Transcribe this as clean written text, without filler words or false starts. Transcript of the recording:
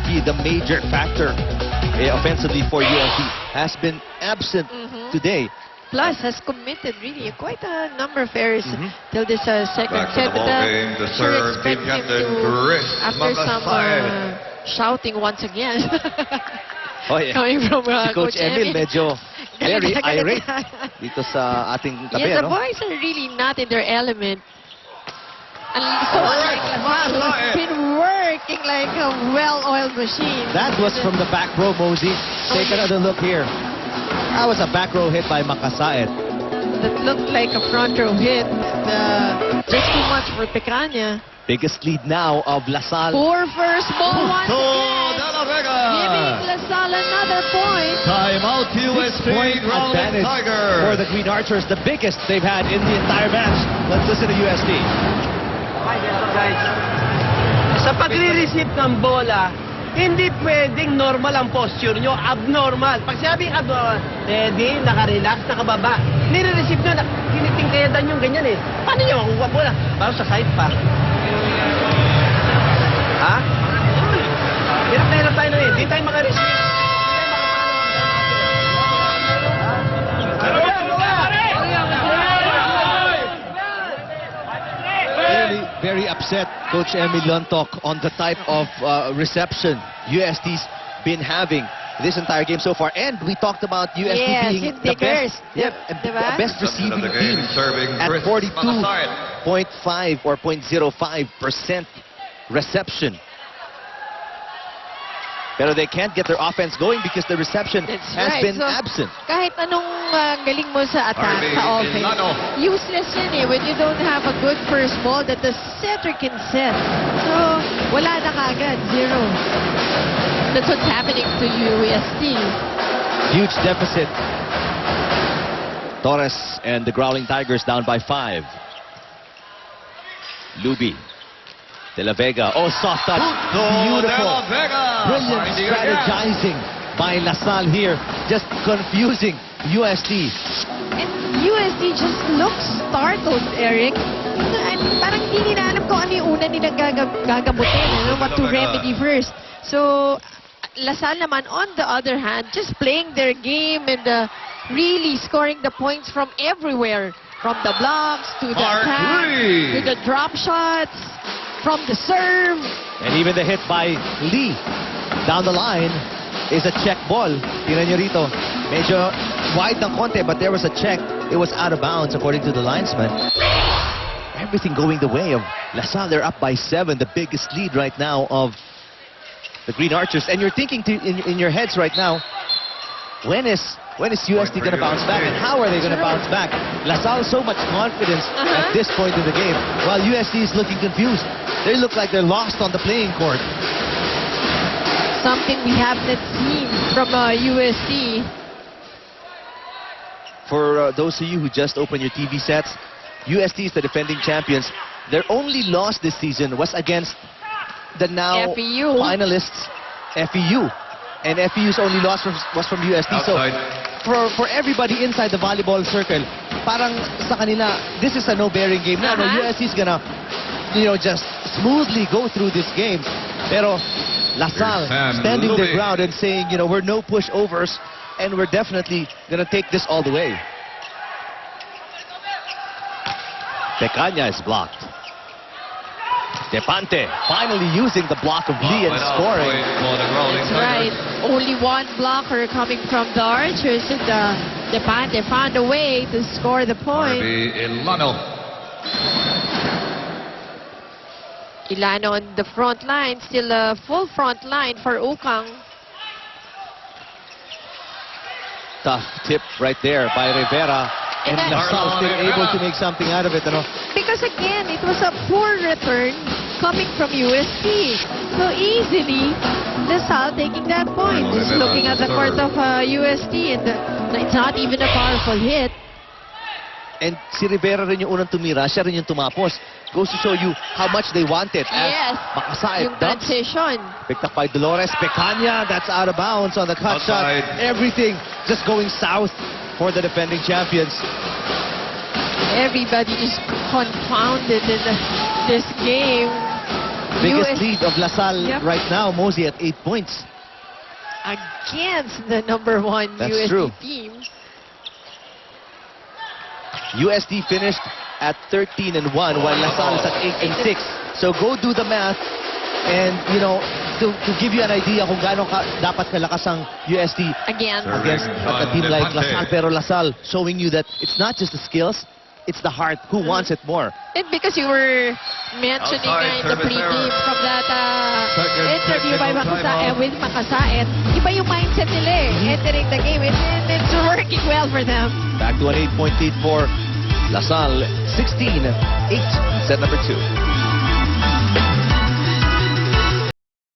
will be the major factor offensively for USD, has been absent today. Plus, has committed really quite a number of errors till this second set. The Sure serve, expect team him captain to, Chris after some Magasayan. shouting once again. Oh, yeah. Coming from Si Coach Emil medyo very irate Galit. dito sa ating tabi, Yes, the no? boys are really not in their element. And so unlike Lasal, who's been working like a well-oiled machine. That was from the back row, Mosey. Take another look here. That was a back row hit by Magasayan. That looked like a front row hit. Just too much for Pecaña. Biggest lead now of LaSalle. For first ball once To again. De La Vega. Giving LaSalle another point. Timeout USD Point Growling advantage Tigers. for the Green Archers, the biggest they've had in the entire match. Let's listen to USD. Hi, guys. Sa pagre-receive ng bola, hindi pwedeng normal ang posture nyo, abnormal. Pag sabing abnormal, ready, naka-relax, nakababa. Nire-receive nyo, tinitingkayadan yung ganyan eh. Paano nyo makukuha bola? Parang sa side pa. Ha? Hirap na hirap tayo na eh. Hindi tayo maka-receive. Very upset, Coach Emil Lontok, on the type of reception USD's been having this entire game so far. And we talked about USD Yes, being yung the Tigers. best, Diba? best receiving Of the game, team serving at Chris 42.5 or 0.05% reception. Pero they can't get their offense going because the reception That's has right. been So, absent. Kahit anong galing mo sa attack, RB sa offense, Ilano. useless yan eh when you don't have a good first ball that the setter can set. So, wala na kagad. Zero. That's what's happening to USD. Huge deficit. Torres and the Growling Tigers down by 5. Luby. De La Vega. Oh, soft touch. Beautiful. De La Vega. Brilliant Finding again. strategizing by LaSalle here. Just confusing USD. And USD just looks startled, Eric. Parang hindi nila alam kung ano yung una nilang gagamutin, what to remedy first. So, LaSalle naman, on the other hand, just playing their game and really scoring the points from everywhere. From the blocks, to the Part attack, three. to the drop shots, from the serve. And even the hit by Lee down the line is a check ball. Tingnan nyo rito. Medyo wide ng konti, but there was a check. It was out of bounds according to the linesman. Everything going the way of LaSalle. They're up by 7, the biggest lead right now of the Green Archers. And you're thinking in your heads right now, when is USD going to bounce back, and how are they going to bounce back? LaSalle so much confidence at this point in the game, while USD is looking confused. They look like they're lost on the playing court. Something we haven't seen from USD. For those of you who just opened your TV sets, USD is the defending champions. Their only loss this season was against the now FEU. finalists, FEU. And FEU's only loss was from USD. Outside. So for everybody inside the volleyball circle, parang sa kanila, this is a no-bearing game. No, USD is gonna, just smoothly go through this game. Pero LaSalle Here's Sam standing their Luby. ground and saying, we're no pushovers, and we're definitely gonna take this all the way. Pecaña is blocked. Depante finally using the block of Lee and scoring. That's right. Only one blocker coming from the Archers, and Depante found a way to score the point. RB Ilano. Ilano on the front line, still a full front line for Ukang. Tough tip right there by Rivera. And And LaSalle still able to make something out of it. Because again, it was a poor return coming from USD. So easily, LaSalle taking that point. Just looking at the court of USD, and it's not even a powerful hit. And si Rivera rin yung unang tumira, siya rin yung tumapos. Goes to show you how much they want it. Yes, Magasayan yung dumps. transition. Picked up by Dolores. Pecaña, that's out of bounds on the cut Outside. shot. Everything just going south for the defending champions. Everybody is confounded in this game. Biggest US lead of LaSalle Yep. right now, Mosey at 8 points. against the number 1 That's USD true. team. USD finished at 13-1 while LaSalle is at 8-6. So go do the math and, you know, to give you an idea kung gaano dapat kalakas ang USD Again. against a team like LaSalle. Pero LaSalle showing you that it's not just the skills, it's the heart. Who wants it more? And because you were mentioning Outside in the service pregame error. from that Second interview by technical timeout. with Makasaet, iba yung mindset nila entering the game. It's working well for them. Back to an 8-point lead for LaSalle. 16-8, set number 2.